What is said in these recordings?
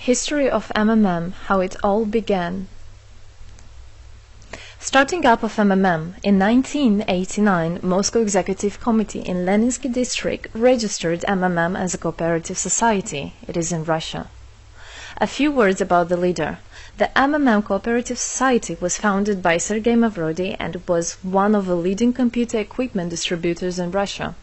History of MMM, how it all began. Starting up of MMM, in 1989, Moscow Executive Committee in Leninsky District registered MMM as a cooperative society. It is in Russia. A few words about the leader. The MMM Cooperative Society was founded by Sergei Mavrodi and was one of the leading computer equipment distributors in Russia.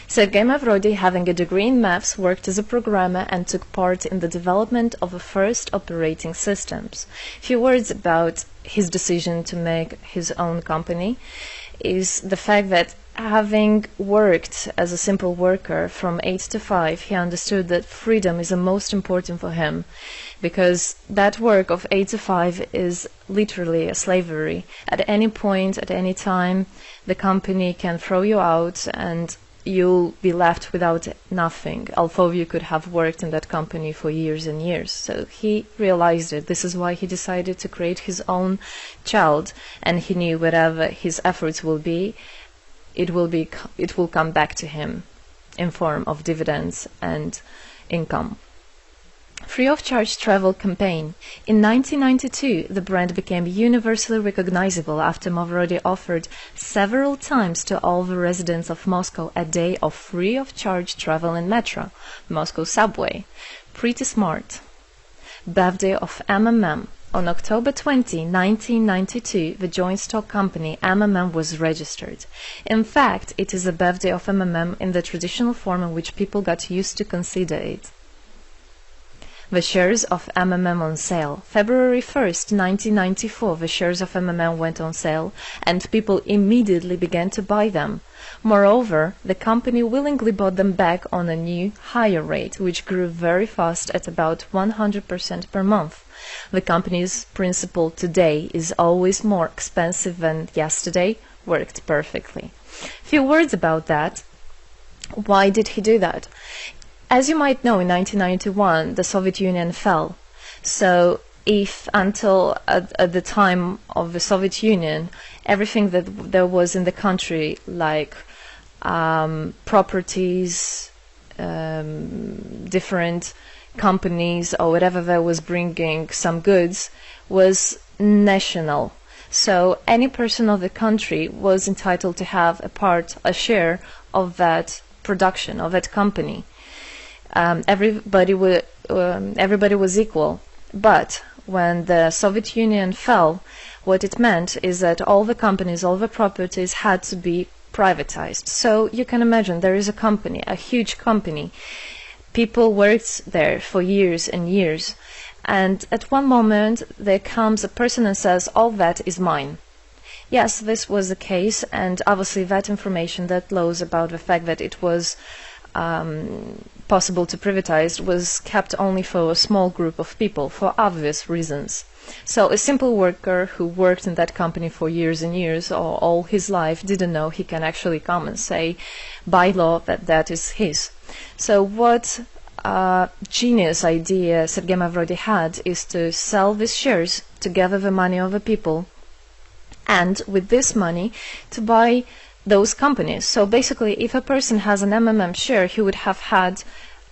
Sergei Mavrodi, having a degree in maths, worked as a programmer and took part in the development of the first operating systems. A few words about his decision to make his own company is the fact that having worked as a simple worker from 8 to 5, he understood that freedom is the most important for him, because that work of 8 to 5 is literally a slavery. At any point, at any time, the company can throw you out and you'll be left without nothing, although you could have worked in that company for years and years. So he realized it. This is why he decided to create his own child, and he knew whatever his efforts will be, it will come back to him in form of dividends and income. Free of charge travel campaign. In 1992, the brand became universally recognizable after Mavrodi offered several times to all the residents of Moscow a day of free of charge travel in metro, Moscow subway. Pretty smart. Birthday of MMM. On October 20, 1992, the joint stock company MMM was registered. In fact, it is the birthday of MMM in the traditional form in which people got used to consider it. The shares of MMM on sale. February 1st, 1994, the shares of MMM went on sale, and people immediately began to buy them. Moreover, the company willingly bought them back on a new, higher rate, which grew very fast at about 100% per month. The company's principle today is always more expensive than yesterday worked perfectly. Few words about that. Why did he do that? As you might know, in 1991, the Soviet Union fell. So if until at the time of the Soviet Union, everything that there was in the country, like properties, different companies or whatever that was bringing some goods, was national. So any person of the country was entitled to have a share of that production, of that company. Everybody was equal. But when the Soviet Union fell, what it meant is that all the companies, all the properties had to be privatized. So you can imagine there is a company, a huge company. People worked there for years and years. And at one moment there comes a person and says, all that is mine. Yes, this was the case, and obviously that information, that laws about the fact that it was possible to privatize was kept only for a small group of people for obvious reasons. So a simple worker who worked in that company for years and years or all his life didn't know he can actually come and say by law that that is his. So what genius idea Sergei Mavrodi had is to sell these shares to gather the money of the people, and with this money to buy those companies. So basically, if a person has an MMM share, he would have had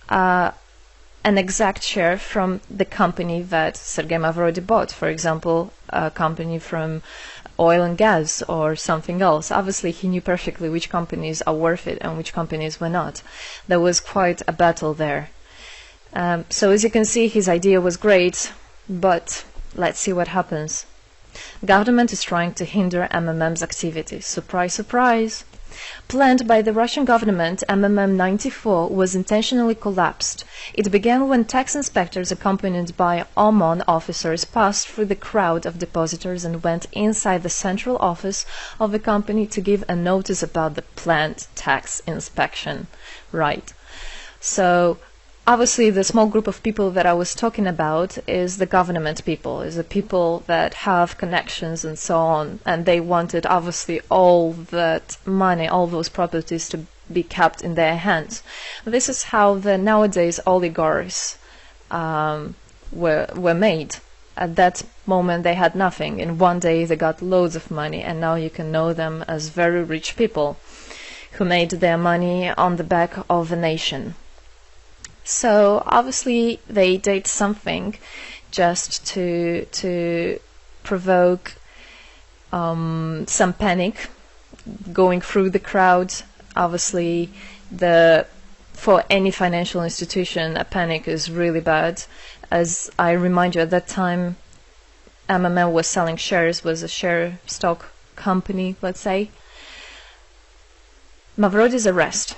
an exact share from the company that Sergei Mavrodi bought. For example, a company from oil and gas or something else. Obviously, he knew perfectly which companies are worth it and which companies were not. There was quite a battle there. So as you can see, his idea was great, but let's see what happens. Government is trying to hinder MMM's activities. Surprise, surprise! Planned by the Russian government, MMM 94 was intentionally collapsed. It began when tax inspectors accompanied by OMON officers passed through the crowd of depositors and went inside the central office of the company to give a notice about the planned tax inspection. Right. So obviously, the small group of people that I was talking about is the government people, is the people that have connections and so on, and they wanted obviously all that money, all those properties to be kept in their hands. This is how the nowadays oligarchs were made. At that moment they had nothing. In one day they got loads of money, and now you can know them as very rich people who made their money on the back of a nation. So obviously they did something just to provoke some panic going through the crowd. Obviously, for any financial institution, a panic is really bad. As I remind you, at that time, MMM was selling shares, was a share stock company, let's say. Mavrody's arrest.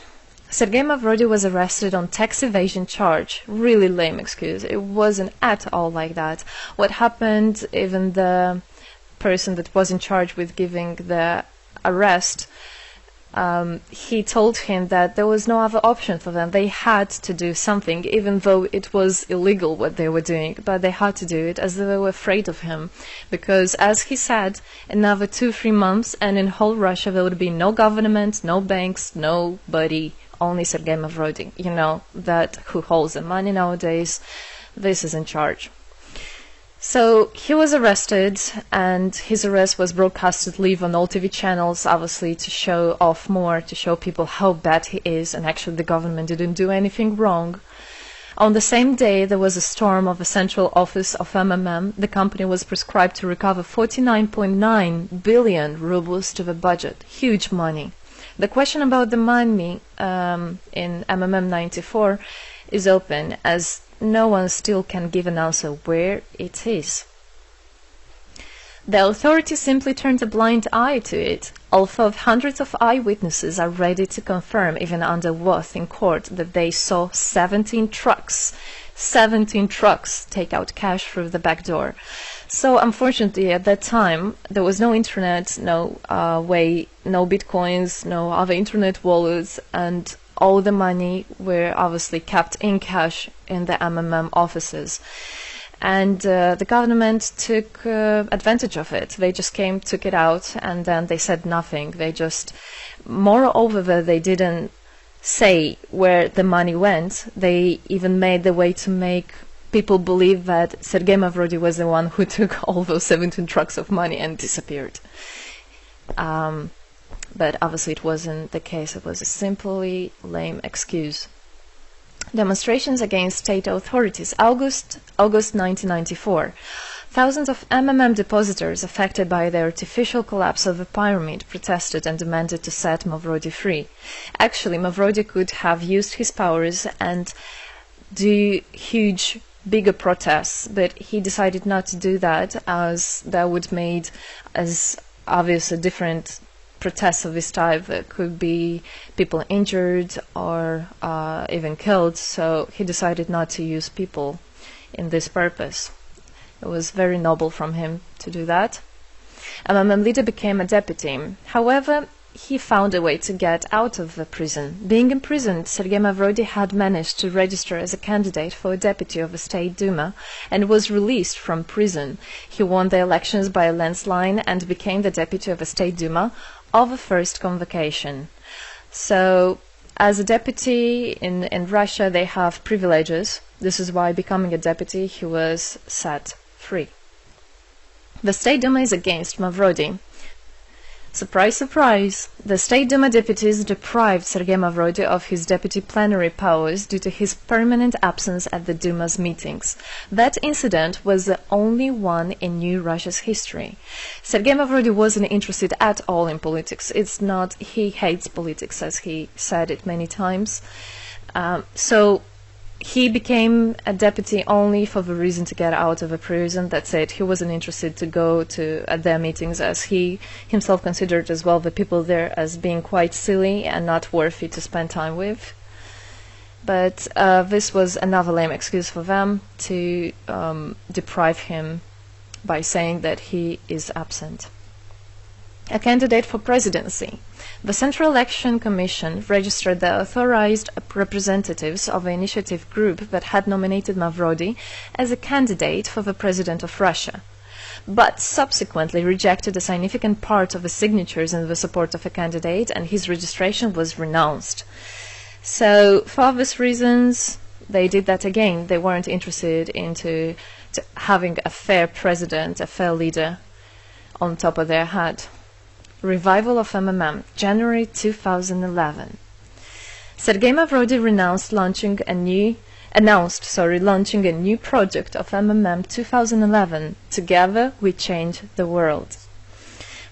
Sergei Mavrody was arrested on tax evasion charge. Really lame excuse. It wasn't at all like that. What happened, even the person that was in charge with giving the arrest, he told him that there was no other option for them. They had to do something, even though it was illegal what they were doing, but they had to do it as they were afraid of him. Because, as he said, another 2-3 months and in whole Russia there would be no government, no banks, nobody, only Sergei Mavrody, that who holds the money nowadays. This is in charge. So he was arrested, and his arrest was broadcasted live on all TV channels, obviously to show off more, to show people how bad he is, and actually the government didn't do anything wrong. On the same day, there was a storm of the central office of MMM. The company was prescribed to recover 49.9 billion rubles to the budget. Huge money. The question about the money in MMM 94 is open, as no one still can give an answer where it is. The authorities simply turned a blind eye to it, although hundreds of eyewitnesses are ready to confirm, even under oath in court, that they saw 17 trucks take out cash through the back door. So unfortunately, at that time, there was no internet, no bitcoins, no other internet wallets, and all the money were obviously kept in cash in the MMM offices. And the government took advantage of it. They just came, took it out, and then they said nothing. Moreover, they didn't say where the money went. They even made the way to make people believe that Sergei Mavrody was the one who took all those 17 trucks of money and disappeared. But obviously it wasn't the case. It was a simply lame excuse. Demonstrations against state authorities. August 1994. Thousands of MMM depositors affected by the artificial collapse of the pyramid protested and demanded to set Mavrody free. Actually, Mavrody could have used his powers and do huge, bigger protests, but he decided not to do that, as that would made as obvious a different protests of this type. There could be people injured or even killed, so he decided not to use people in this purpose. It was very noble from him to do that. MMM leader became a deputy. However, he found a way to get out of the prison. Being imprisoned, Sergei Mavrody had managed to register as a candidate for a deputy of the State Duma and was released from prison. He won the elections by a landslide and became the deputy of the State Duma of the first convocation. So, as a deputy in Russia, they have privileges. This is why, becoming a deputy, he was set free. The State Duma is against Mavrody. Surprise, surprise! The State Duma deputies deprived Sergei Mavrody of his deputy plenary powers due to his permanent absence at the Duma's meetings. That incident was the only one in New Russia's history. Sergei Mavrody wasn't interested at all in politics. It's not, he hates politics, as he said it many times. So he became a deputy only for the reason to get out of a prison. That's it. He wasn't interested to go to their meetings, as he himself considered as well the people there as being quite silly and not worthy to spend time with. But this was another lame excuse for them to deprive him by saying that he is absent. A candidate for presidency. The Central Election Commission registered the authorized representatives of the initiative group that had nominated Mavrody as a candidate for the president of Russia, but subsequently rejected a significant part of the signatures in the support of a candidate, and his registration was renounced. So, for obvious reasons, they did that again. They weren't interested into having a fair president, a fair leader on top of their head. Revival of MMM, January 2011. Sergei Mavrody renounced launching a new launching a new project of MMM 2011, Together We Change the World.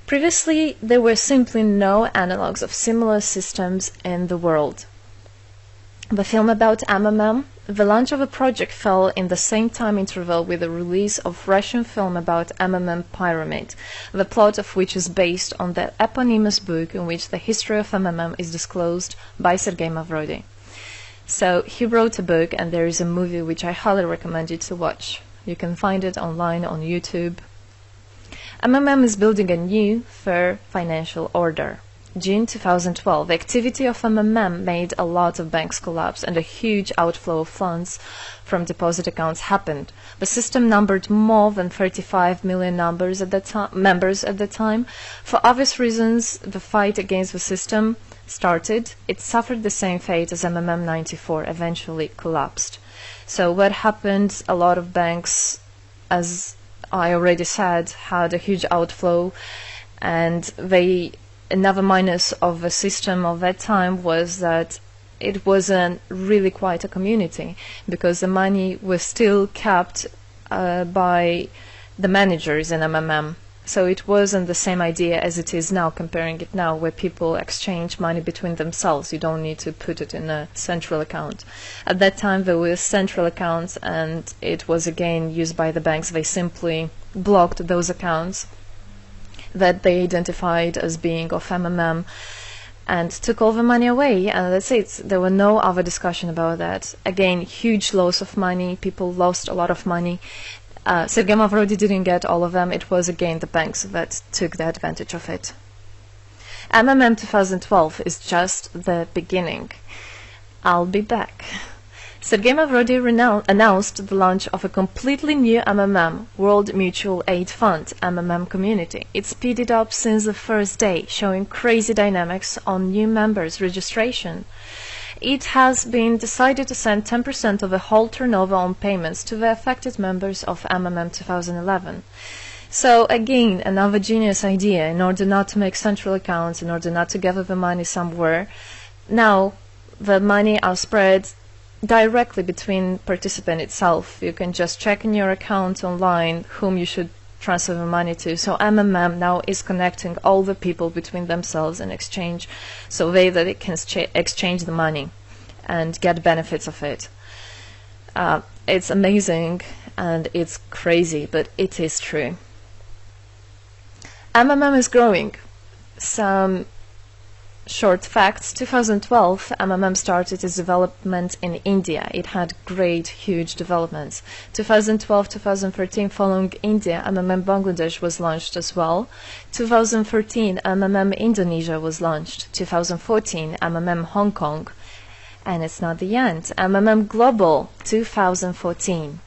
Previously, there were simply no analogs of similar systems in the world. The film about MMM, the launch of a project fell in the same time interval with the release of Russian film about MMM Pyramid, the plot of which is based on the eponymous book in which the history of MMM is disclosed by Sergei Mavrodi. So he wrote a book, and there is a movie which I highly recommend you to watch. You can find it online on YouTube. MMM is building a new, fair financial order. June 2012, the activity of MMM made a lot of banks collapse and a huge outflow of funds from deposit accounts happened. The system numbered more than 35 million members at the time. For obvious reasons, the fight against the system started. It suffered the same fate as MMM 94, eventually collapsed. So what happened? A lot of banks, as I already said, had a huge outflow, and another minus of the system of that time was that it wasn't really quite a community, because the money was still kept by the managers in MMM. So it wasn't the same idea as it is now, comparing it now, where people exchange money between themselves. You don't need to put it in a central account. At that time there were central accounts, and it was again used by the banks. They simply blocked those accounts that they identified as being of MMM and took all the money away, and that's it. There were no other discussion about that. Again, huge loss of money. People lost a lot of money. Sergei Mavrodi didn't get all of them. It was again the banks that took the advantage of it. MMM 2012 is just the beginning. I'll be back. Sergei Mavrodi announced the launch of a completely new MMM, World Mutual Aid Fund, MMM community. It speeded up since the first day, showing crazy dynamics on new members' registration. It has been decided to send 10% of the whole turnover on payments to the affected members of MMM 2011. So again, another genius idea. In order not to make central accounts, in order not to gather the money somewhere, now the money are spread directly between participant itself. You can just check in your account online whom you should transfer the money to. So MMM now is connecting all the people between themselves in exchange, so that they can exchange the money and get benefits of it. It's amazing and it's crazy, but it is true. MMM is growing. Some short facts. 2012, MMM started its development in India. It had great, huge developments. 2012-2013, following India, MMM Bangladesh was launched as well. 2013, MMM Indonesia was launched. 2014, MMM Hong Kong. And it's not the end. MMM Global, 2014.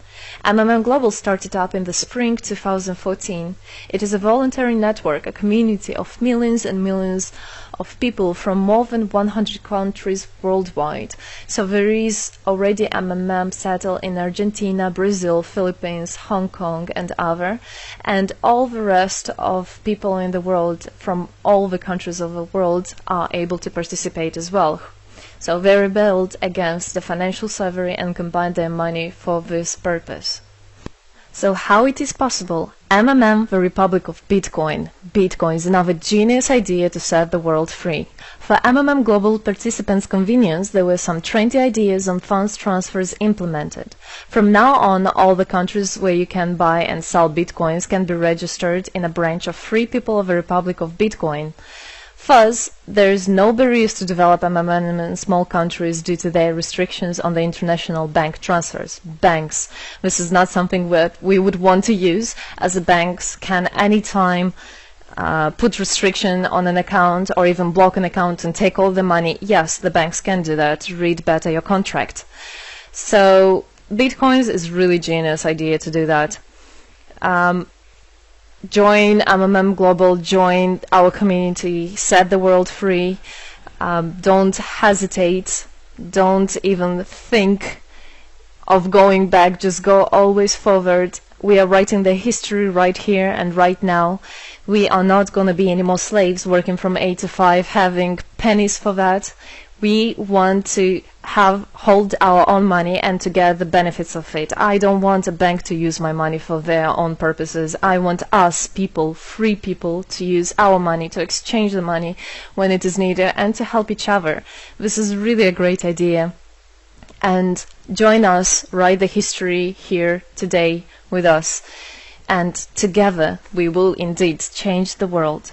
MMM Global started up in the spring 2014. It is a voluntary network, a community of millions and millions of people from more than 100 countries worldwide. So there is already MMM settled in Argentina, Brazil, Philippines, Hong Kong and other, and all the rest of people in the world from all the countries of the world are able to participate as well. So they rebelled against the financial slavery and combined their money for this purpose. So how it is possible? MMM, the Republic of Bitcoin. Bitcoin is another genius idea to set the world free. For MMM Global participants' convenience, there were some 20 ideas on funds transfers implemented. From now on, all the countries where you can buy and sell Bitcoins can be registered in a branch of Free People of the Republic of Bitcoin. Thus, there is no barriers to develop MMM in small countries due to their restrictions on the international bank transfers. Banks. This is not something that we would want to use, as the banks can anytime put restriction on an account or even block an account and take all the money. Yes, the banks can do that. Read better your contract. So, Bitcoins is really genius idea to do that. Join MMM Global, join our community, set the world free. Don't hesitate, don't even think of going back, just go always forward. We are writing the history right here and right now. We are not going to be any more slaves working from 8 to 5, having pennies for that. We want to hold our own money and to get the benefits of it. I don't want a bank to use my money for their own purposes. I want us people, free people, to use our money, to exchange the money when it is needed, and to help each other. This is really a great idea. And join us, write the history here today with us, and together we will indeed change the world.